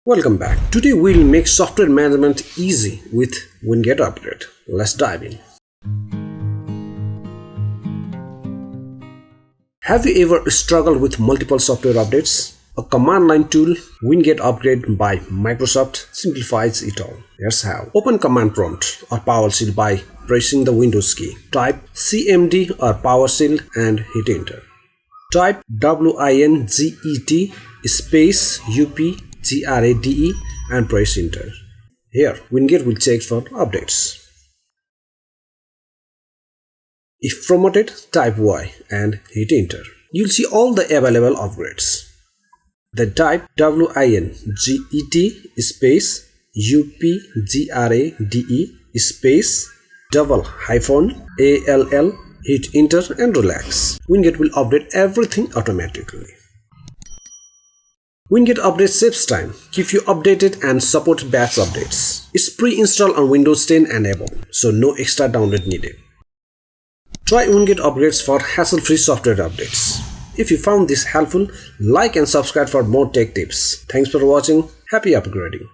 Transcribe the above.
Welcome back. Today we'll make software management easy with Winget Upgrade. Let's dive in. Have you ever struggled with multiple software updates? A command line tool, Winget Upgrade by Microsoft, simplifies it all. Here's how. Open command prompt or PowerShell by pressing the Windows key. Type cmd or PowerShell and hit enter. Type winget space upgrade and press enter. Here, Winget will check for updates. If promoted, type Y and hit enter. You'll see all the available upgrades. Then type winget space upgrade space _all, hit enter and relax. Winget will update everything automatically. Winget Upgrade saves time, keeps you updated and supports batch updates. It's pre-installed on Windows 10 and above, so no extra download needed. Try Winget Upgrades for hassle-free software updates. If you found this helpful, like and subscribe for more tech tips. Thanks for watching. Happy upgrading.